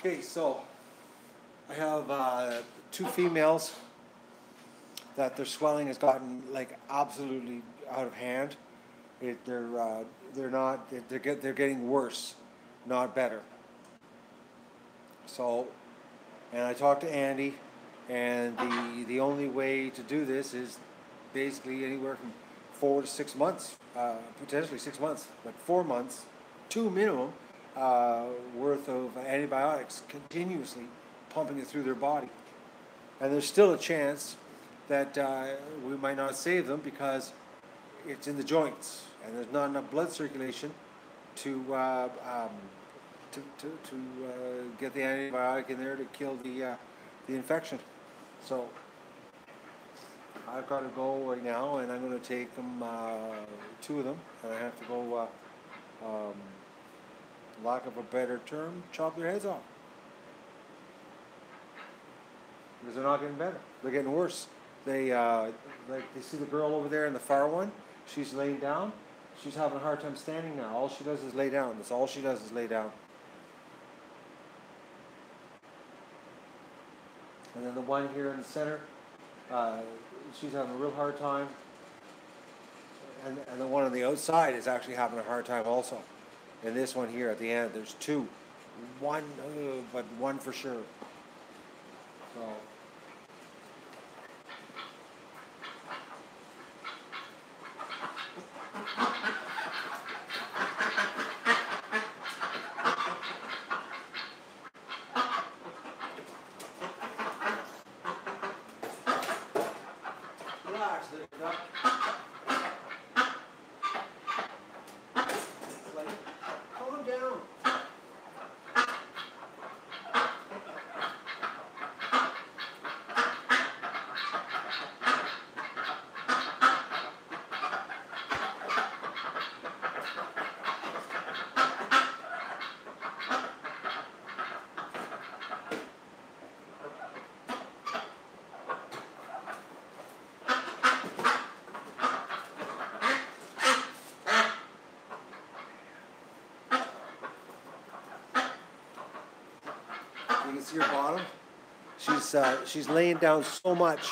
Okay, so I have two females that their swelling has gotten like absolutely out of hand. They're getting worse, not better. So, and I talked to Andy, and the only way to do this is basically anywhere from 4 to 6 months, potentially 6 months, but 4 months, two minimum, worth of antibiotics continuously pumping it through their body. And there's still a chance that we might not save them because it's in the joints and there's not enough blood circulation to get the antibiotic in there to kill the infection. So I've got to go right now, and I'm going to take them, two of them, and I have to go, lack of a better term, chop their heads off. Because they're not getting better. They're getting worse. They see the girl over there in the far one. She's laying down. She's having a hard time standing now. All she does is lay down. That's all she does is lay down. And then the one here in the center, she's having a real hard time. And the one on the outside is actually having a hard time also. And this one here at the end, there's two. One, but one for sure. So. Relax, little duck. It's like, calm down. You can see her bottom. She's laying down so much.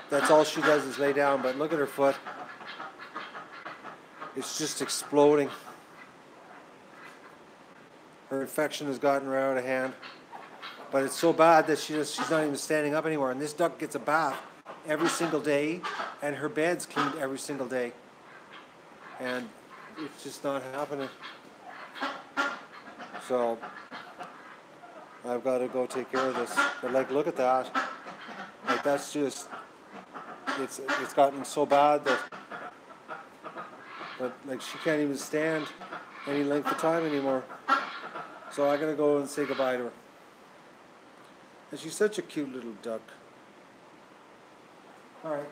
That's all she does is lay down. But look at her foot. It's just exploding. Her infection has gotten her out of hand. But it's so bad that she's not even standing up anymore. And this duck gets a bath every single day, and her bed's cleaned every single day. And it's just not happening. So I've got to go take care of this. But like, look at that. Like, that's just, it's gotten so bad that like she can't even stand any length of time anymore. So I gotta go and say goodbye to her. And she's such a cute little duck. All right.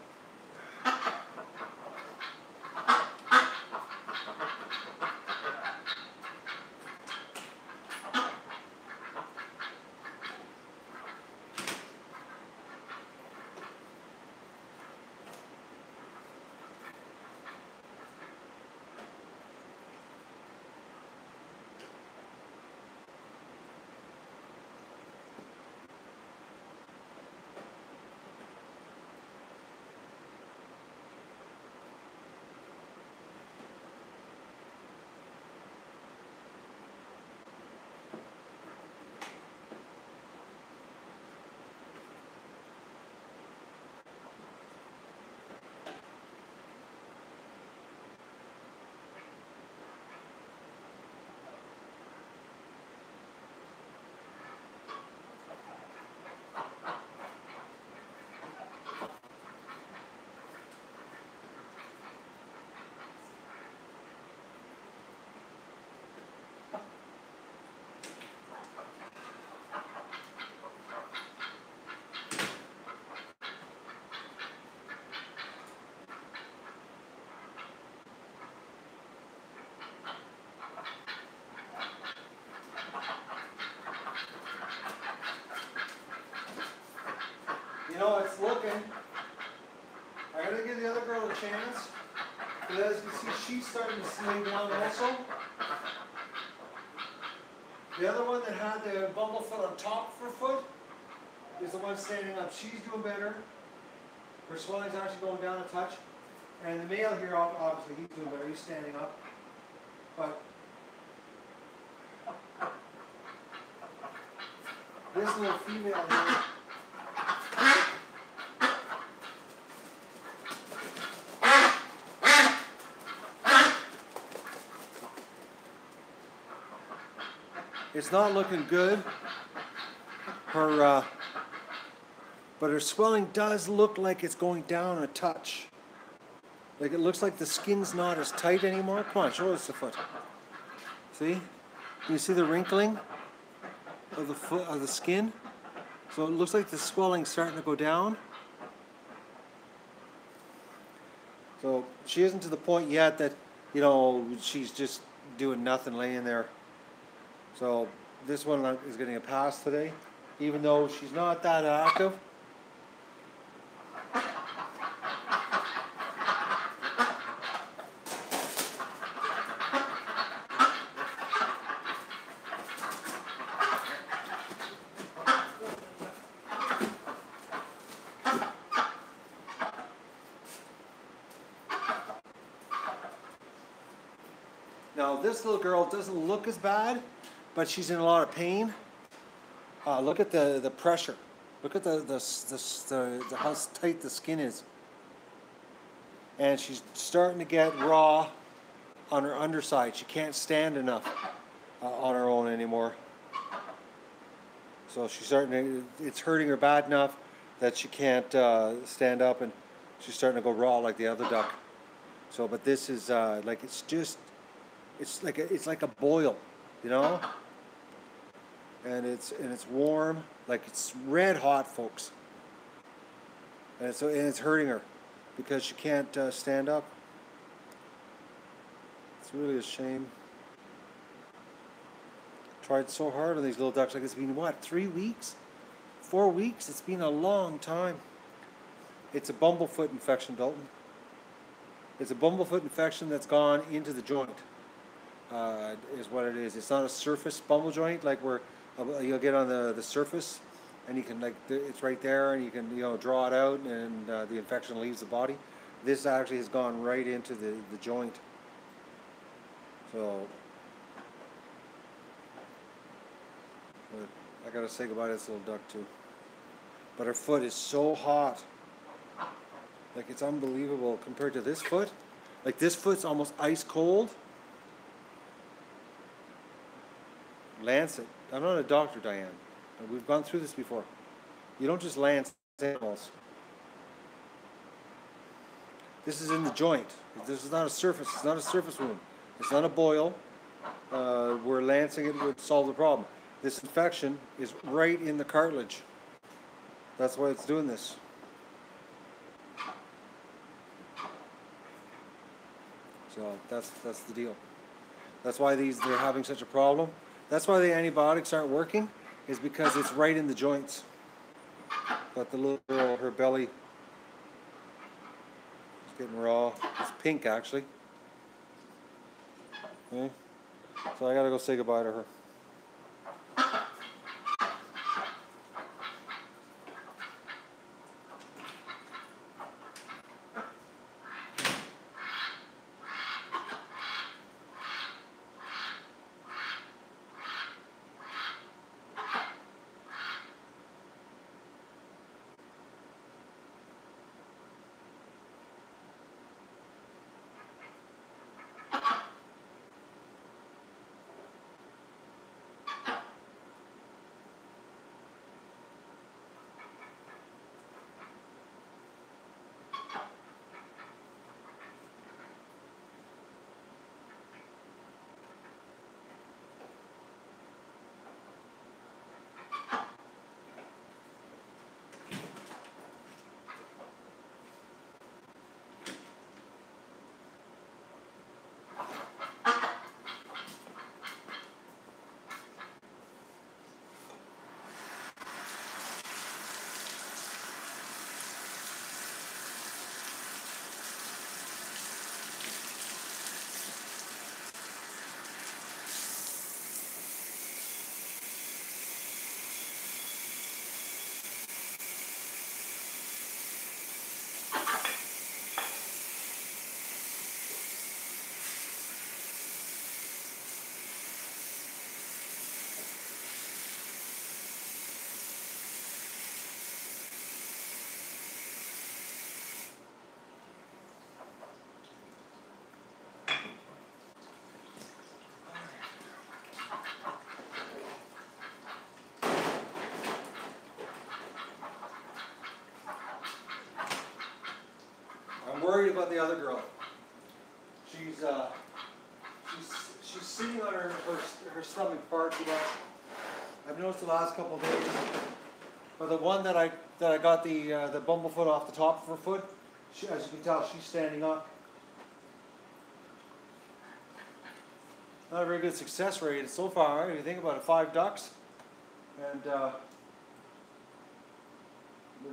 You know, it's looking. I gotta give the other girl a chance. But as you can see, she's starting to lay down also. The other one that had the bumblefoot on top of her foot is the one standing up. She's doing better. Her swelling's actually going down a touch. And the male here, obviously, he's doing better. He's standing up. But this little female here, it's not looking good. But her swelling does look like it's going down a touch. Like it looks like the skin's not as tight anymore. Come on, show us the foot. See? Can you see the wrinkling of the foot, of the skin? So it looks like the swelling's starting to go down. So she isn't to the point yet that, you know, she's just doing nothing laying there. So this one is getting a pass today, even though she's not that active. Now this little girl doesn't look as bad, but she's in a lot of pain. Look at the pressure. Look at how tight the skin is. And she's starting to get raw on her underside. She can't stand enough on her own anymore. So she's starting to, it's hurting her bad enough that she can't stand up, and she's starting to go raw like the other duck. So, but this is like, it's just, it's like a boil, you know? And it's warm, like it's red hot, folks. And it's hurting her because she can't stand up. It's really a shame. Tried so hard on these little ducks. Like, it's been what, 3 weeks, 4 weeks? It's been a long time. It's a bumblefoot infection, Dalton. It's a bumblefoot infection that's gone into the joint. Is what it is. It's not a surface bumble joint like where you'll get on the surface, and you can, like, it's right there, and you can, you know, draw it out, and the infection leaves the body. This actually has gone right into the joint. So, but I gotta say goodbye to this little duck too. But her foot is so hot, like it's unbelievable compared to this foot. Like this foot's almost ice cold. Lance it. I'm not a doctor, Diane. We've gone through this before. You don't just lance animals. This is in the joint. This is not a surface. It's not a surface wound. It's not a boil. Where lancing it would solve the problem. This infection is right in the cartilage. That's why it's doing this. So that's the deal. That's why they're having such a problem. That's why the antibiotics aren't working, is because it's right in the joints. But the little girl, her belly is getting raw. It's pink, actually. Okay. So I gotta go say goodbye to her. about the other girl. She's sitting on her stomach far too much. I've noticed the last couple of days. But the one that I got the bumblefoot off the top of her foot, as you can tell, she's standing up. Not a very good success rate so far. If you think about it, 5 ducks, and we're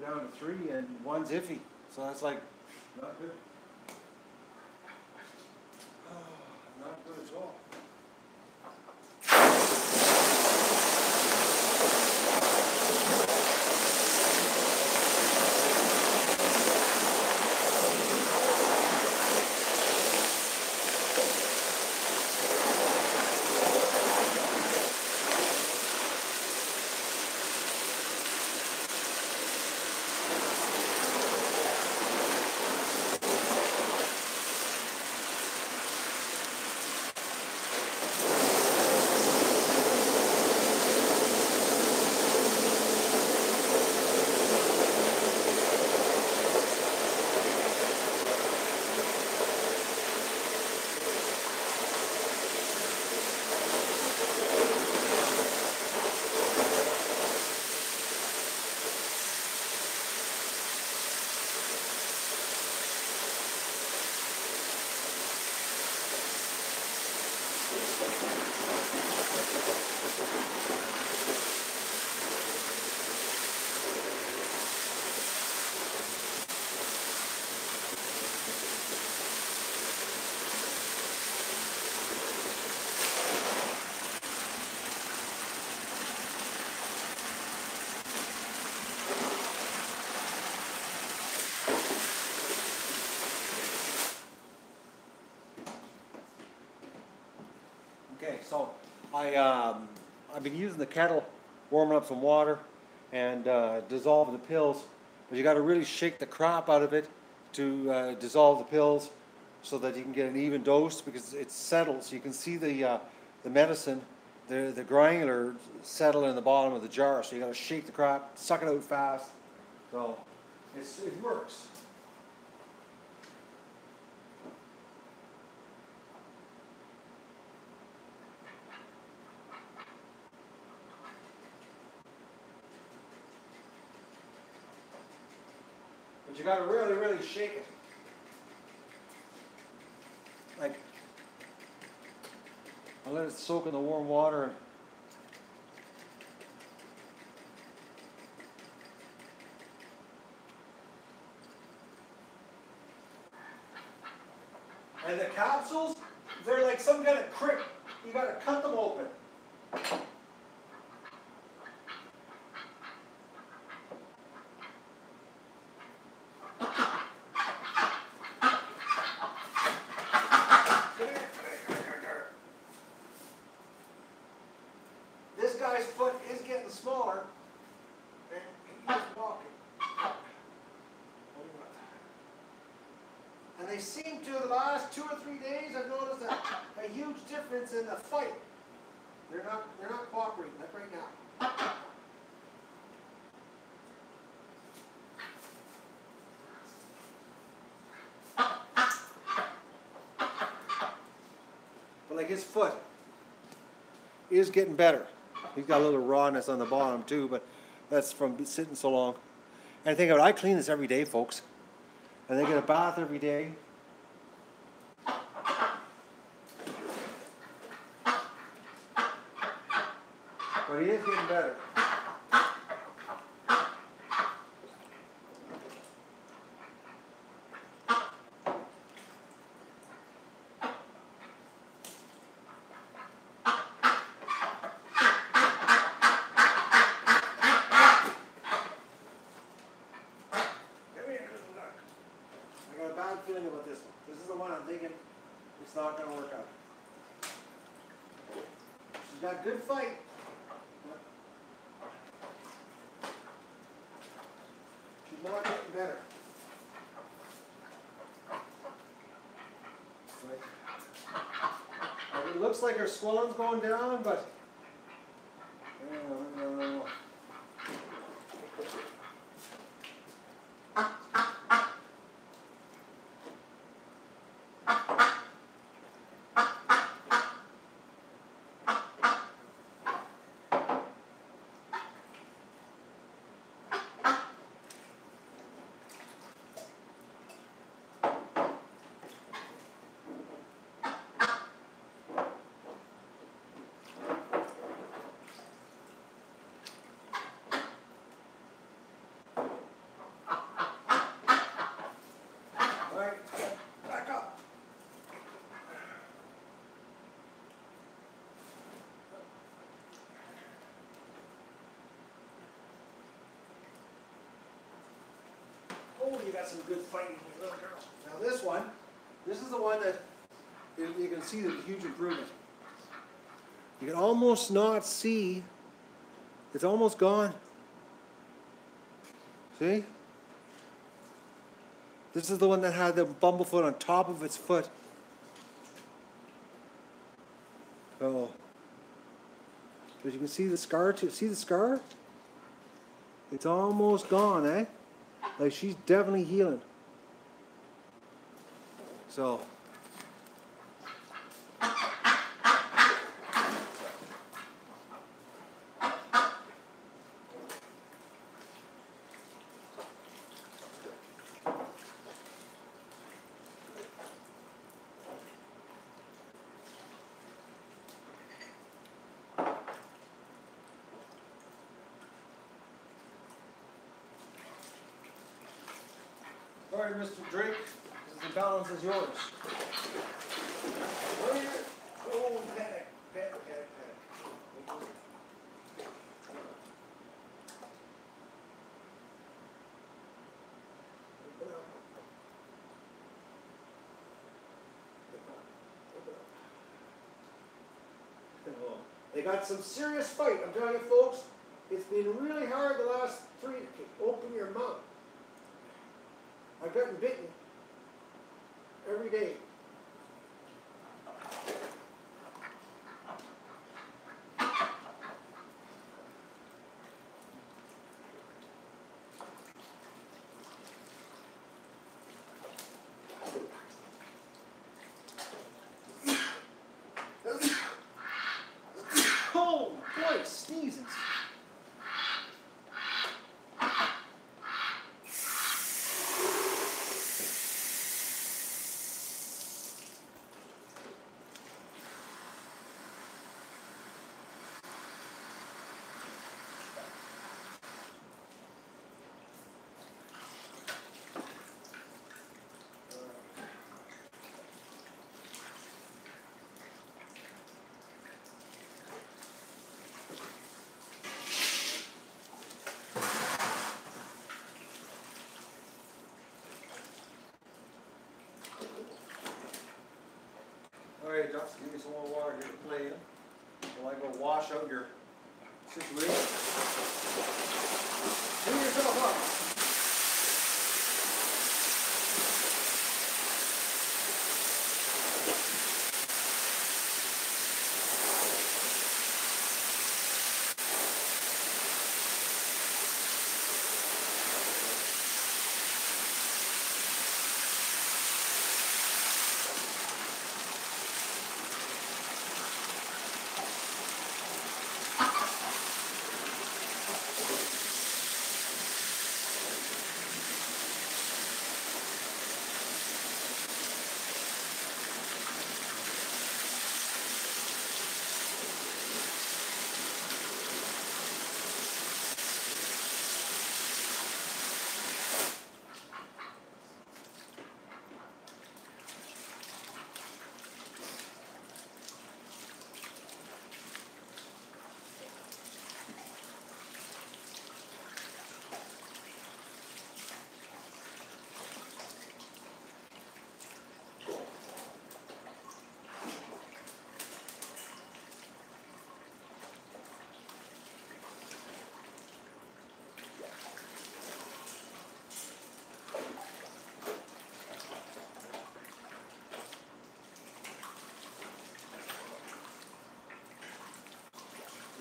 down to 3, and 1's iffy. So that's like not good. Not good at all. Okay, so I've been using the kettle, warming up some water, and dissolving the pills. But you got to really shake the crap out of it to dissolve the pills, so that you can get an even dose, because it's settled. So you can see the medicine, the granular settle in the bottom of the jar. So you got to shake the crap, suck it out fast. So it works. But you got to really, really shake it. Like, I'll let it soak in the warm water. And the capsules, they're like some kind of crick. You got to cut them open. This guy's foot is getting smaller, and he's walking. And they seem to, the last 2 or 3 days, I've noticed a huge difference in the fight. They're not cooperating, like right now. But like his foot is getting better. He's got a little rawness on the bottom too, but that's from sitting so long. And think of it, I clean this every day, folks. And they get a bath every day. But he is getting better. Feeling about this one. This is the one I'm thinking it's not going to work out. She's got good fight. She's not getting better. It looks like her swelling's going down, but no. Oh, you got some good fighting, little girl. Now this is the one that you can see the huge improvement. You can almost not see, it's almost gone. See? This is the one that had the bumblefoot on top of its foot. Oh. But you can see the scar too. See the scar? It's almost gone, eh? Like she's definitely healing. So. All right, Mr. Drake, the balance is yours. Oh, panic, panic, panic, panic. They got some serious fight, I'm telling you folks. It's been really hard the last 3 to open your mouth. I've gotten bitten every day. Oh boy, sneezing. All right, Ducks, give me some more water here to play in while I go wash out your situation. Clean yourself up.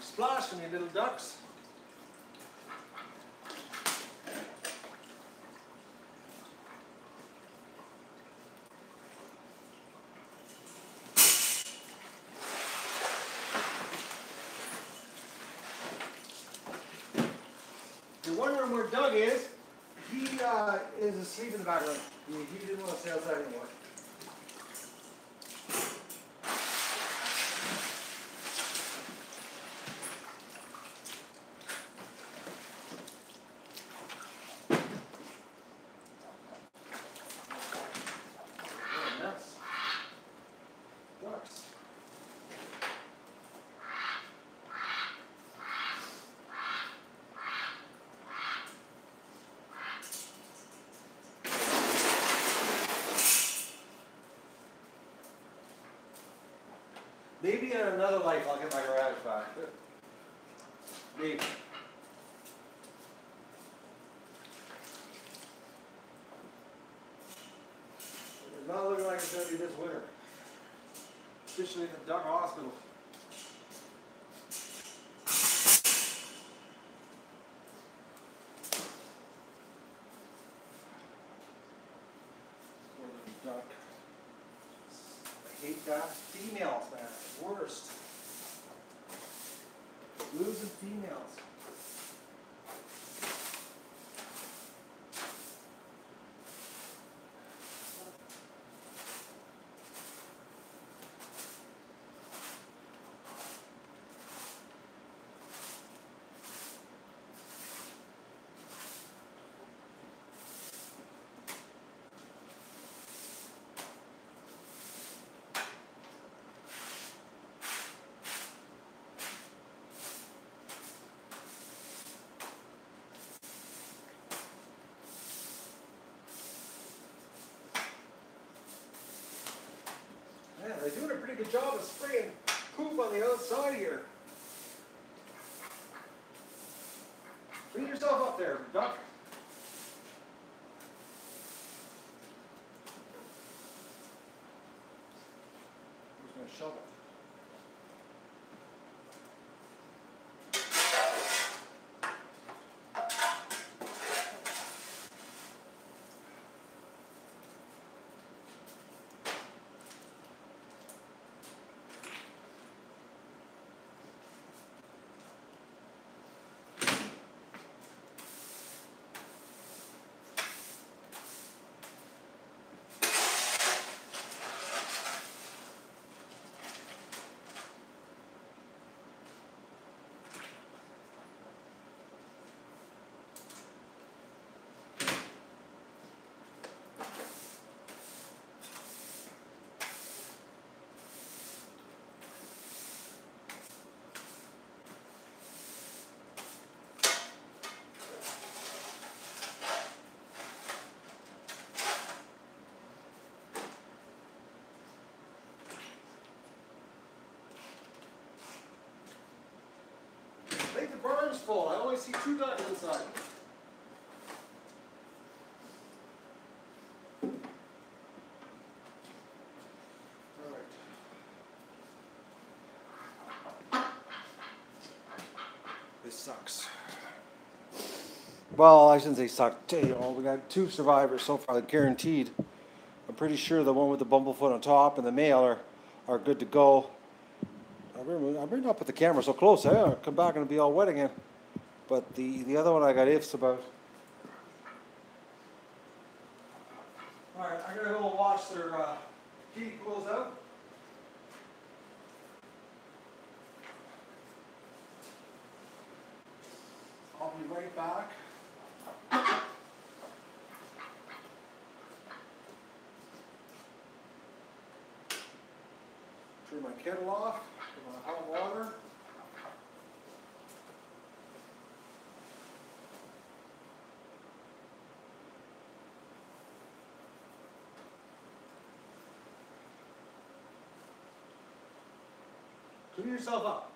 Splash from you little ducks. If you're wondering where Doug is, he is asleep in the background. He didn't want to stay outside anymore. maybe in another life I'll get my garage back. Maybe. It's not looking like it's going to be this winter. Especially in the Doug Hospital. Duck. I hate that. Females, man. Worst. Losing females. Man, they're doing a pretty good job of spraying poop on the outside here. Clean yourself up there, Duck. Who's going to shovel? Make the burn's full. I only see 2 ducks inside. This sucks. Well, I shouldn't say suck. You know, we got 2 survivors so far, guaranteed. I'm pretty sure the one with the bumblefoot on top and the male are good to go. I better not put the camera so close. I'll come back and it'll be all wet again. But the other one I got ifs about. All right, I'm gonna go watch their heat cools out. I'll be right back. Turn my kettle off, put my hot water. Clean yourself up.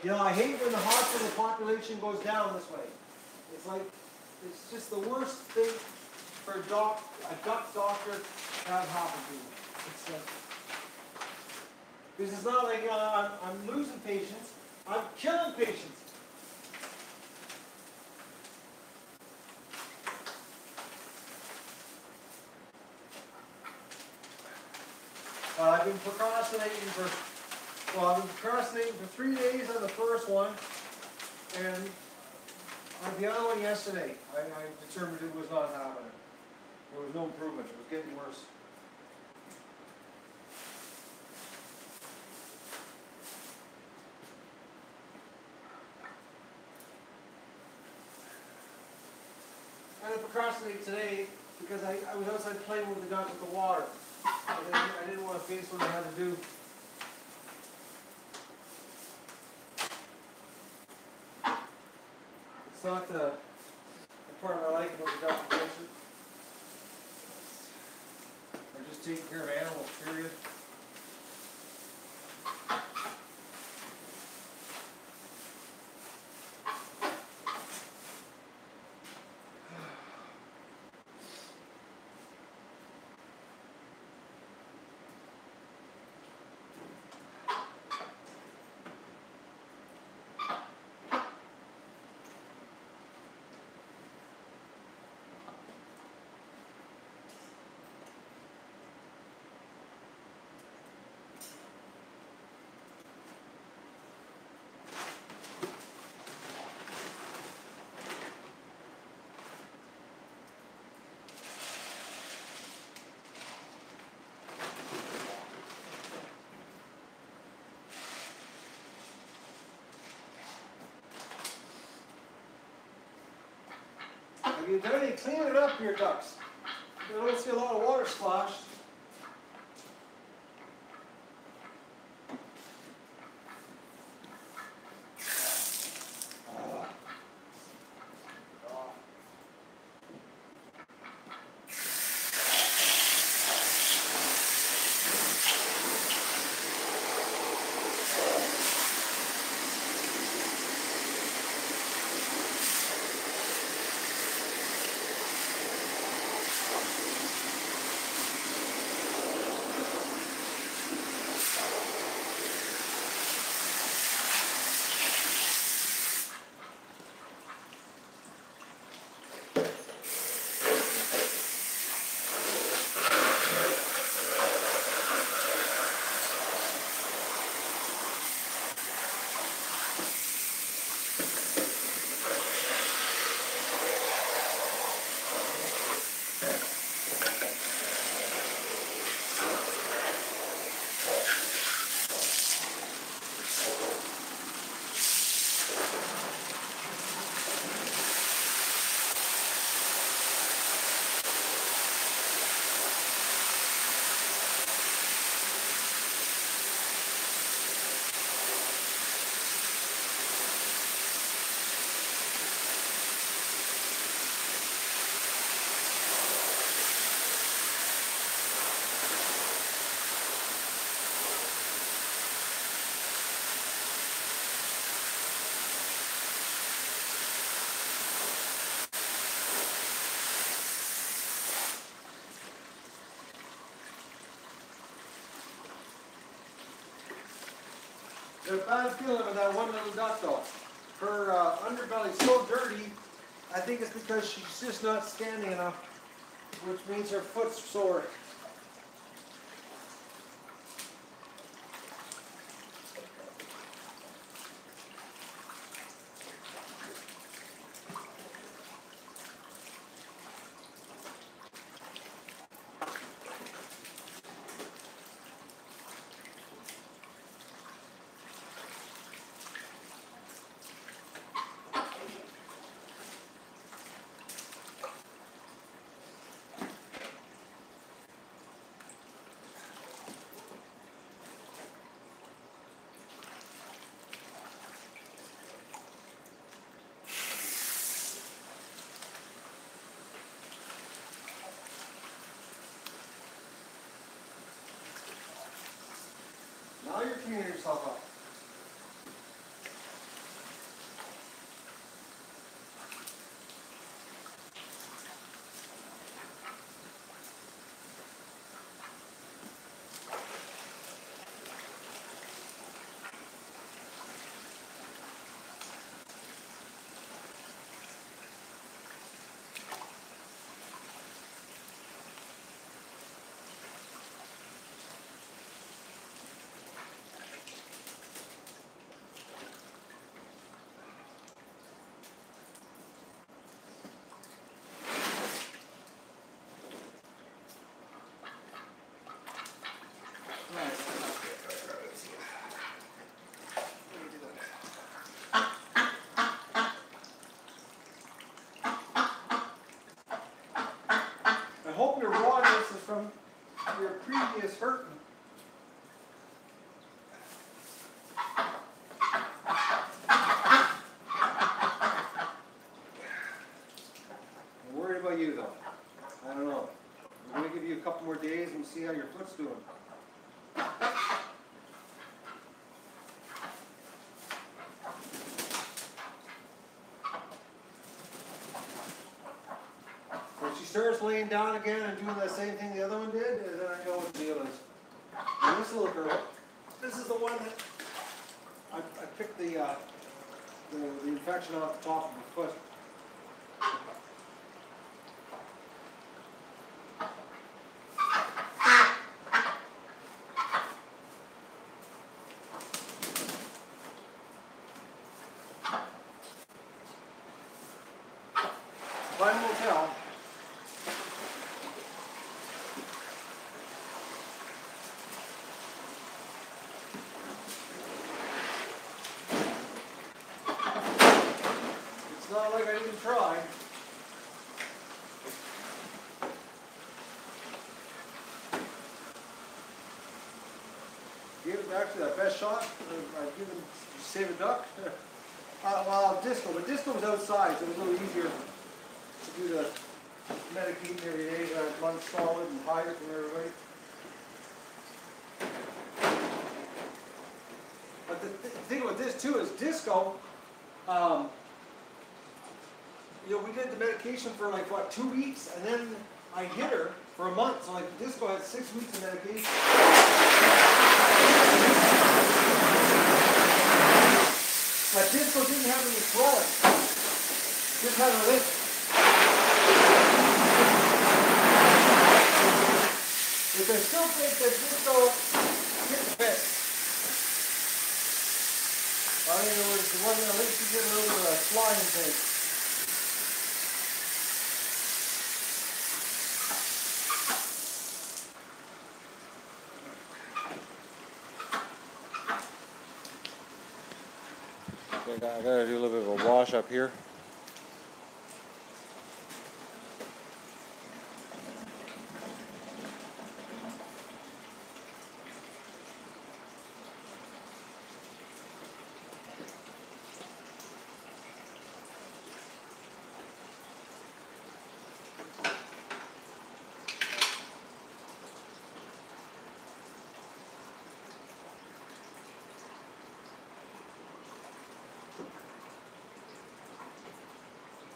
You know, I hate when the hospital population goes down this way. It's like, it's just the worst thing for a duck doctor to have happen to me. It's because it's not like I'm losing patients, I'm killing patients. I've been procrastinating for 3 days on the first one, and on the other one yesterday, I determined it was not happening. There was no improvement, it was getting worse. I had to procrastinate today because I was outside playing with the duck with the water. I didn't want to face what I had to do. It's not the part I like about the duck protection. I'm just taking care of animals, period. Have you done any cleaning up your ducks? I don't see a lot of water splashed. There's a bad feeling with that one little duck though. Her underbelly's so dirty, I think it's because she's just not standing enough, which means her foot's sore. Now you're cleaning yourself up. hope your rawness is from your previous hurting. I'm worried about you though. I don't know. I'm going to give you a couple more days and see how your foot's doing. When she starts laying down again and doing that same thing the other one did, then I know what the deal is. And this little girl, this is the one that I picked the infection off the top of her foot. Time will tell. It's not like I didn't try. Gave it actually that best shot. I've given Save a Duck. Well, Disco, but Disco was outside, so it was a little easier to do the medicating every day, run solid and hide it from everybody. But the thing with this too is Disco, you know, we did the medication for like, what, 2 weeks, and then I hit her for a month. So like Disco had 6 weeks of medication. But Disco didn't have any swelling, just had a limp. Which I still think that Disco didn't fit. I mean, it wasn't, at least you did a little bit of a flying thing. Okay, I gotta do a little bit of a wash up here.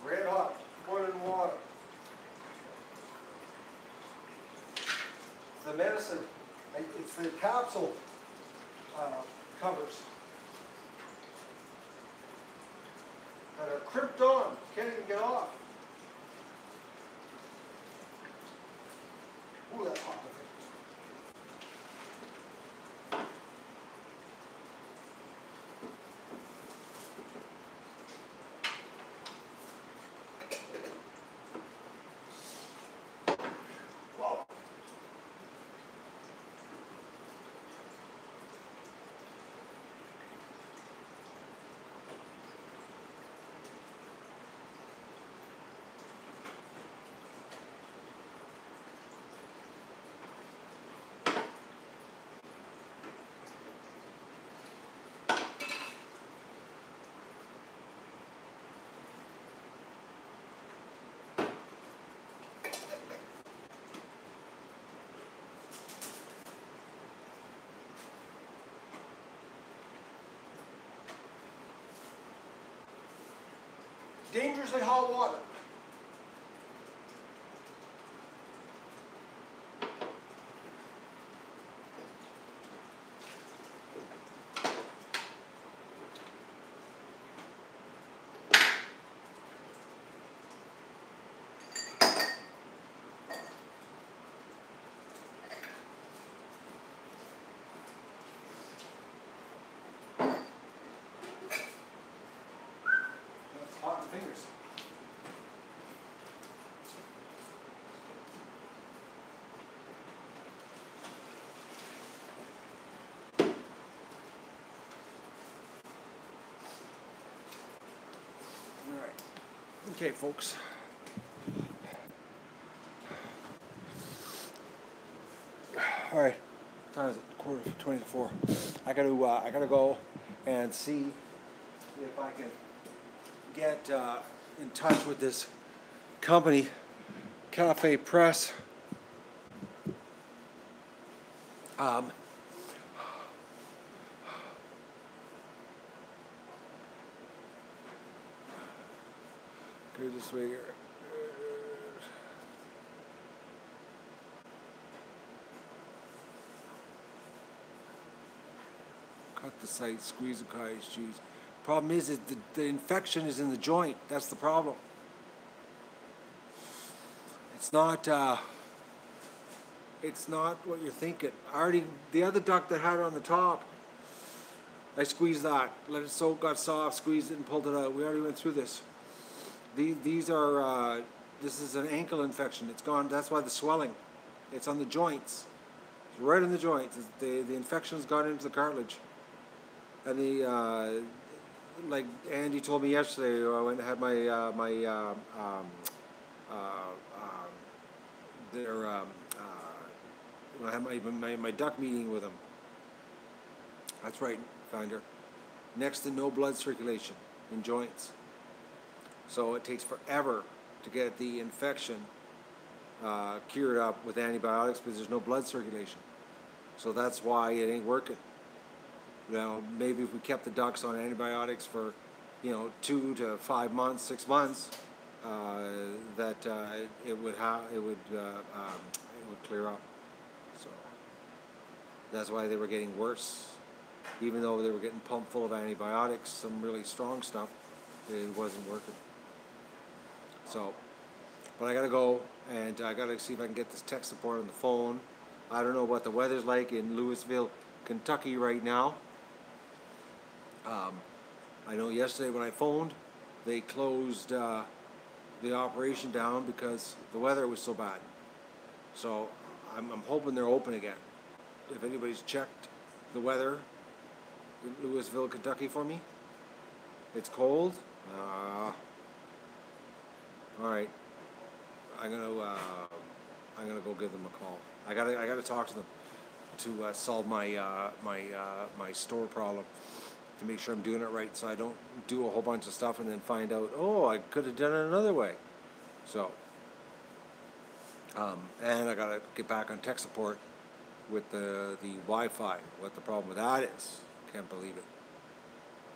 Red hot, boiling water. The medicine, it's the capsule covers that are crimped on, can't even get off. Ooh, that's hot. Dangerously hot water. That's hot in the fingers. Okay, folks. All right. Time is it? 4:24. I gotta go and see if I can get in touch with this company, Cafe Press. Um, go this way here. Cut the site, squeeze the cottage cheese. Problem is that the infection is in the joint. That's the problem. It's not what you're thinking. The other duck that had it on the top, I squeezed that, let it soak, got soft, squeezed it and pulled it out. We already went through this. These are, this is an ankle infection. It's gone, that's why the swelling. It's on the joints. It's right in the joints. The infection's gone into the cartilage. And like Andy told me yesterday, I went and had I had my duck meeting with him. That's right, Finder. Next to no blood circulation in joints. So it takes forever to get the infection cured up with antibiotics because there's no blood circulation. So that's why it ain't working. Now, maybe if we kept the ducks on antibiotics for, 2 to 5 months, 6 months, it would clear up. So that's why they were getting worse, even though they were getting pumped full of antibiotics, some really strong stuff. It wasn't working. So, but I gotta go and I gotta see if I can get this tech support on the phone. I don't know what the weather's like in Louisville, Kentucky right now. I know yesterday when I phoned, they closed the operation down because the weather was so bad. So I'm hoping they're open again. If anybody's checked the weather in Louisville, Kentucky for me, it's cold. All right, I'm gonna go give them a call. I gotta talk to them to solve my my store problem, to make sure I'm doing it right, so I don't do a whole bunch of stuff and then find out, oh, I could have done it another way. So, and I gotta get back on tech support with the Wi-Fi. What the problem with that is, can't believe it.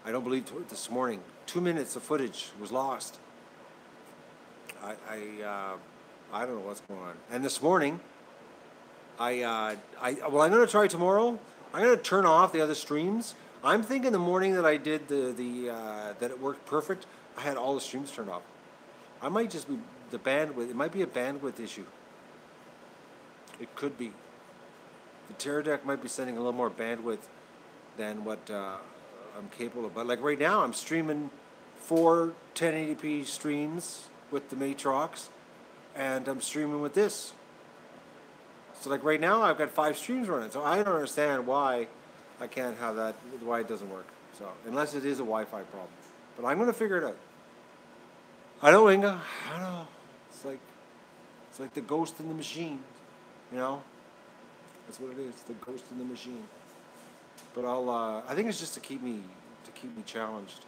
I don't believe this morning 2 minutes of footage was lost. I don't know what's going on. And this morning, I'm going to try tomorrow. I'm going to turn off the other streams. I'm thinking the morning that I did that it worked perfect, I had all the streams turned off. I might just be the bandwidth. It might be a bandwidth issue. It could be. The Teradek might be sending a little more bandwidth than what I'm capable of. But like right now, I'm streaming 4 1080p streams with the Matrox, and I'm streaming with this. So like right now, I've got 5 streams running. So I don't understand why I can't have that, why it doesn't work. So unless it is a Wi-Fi problem. But I'm going to figure it out. I know, Inga. I know. It's like the ghost in the machine, you know? That's what it is, the ghost in the machine. But I think it's just to keep me challenged.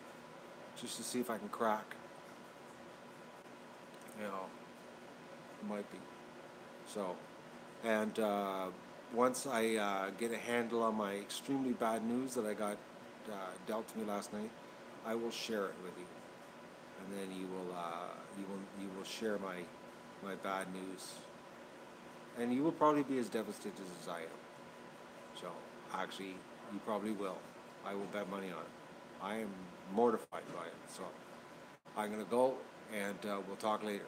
Just to see if I can crack. You know, it might be. So, and once I get a handle on my extremely bad news that I got dealt to me last night, I will share it with you, and then you will share my bad news, and you will probably be as devastated as I am. So, actually, you probably will. I will bet money on it. I am mortified by it. So, I'm gonna go, and we'll talk later.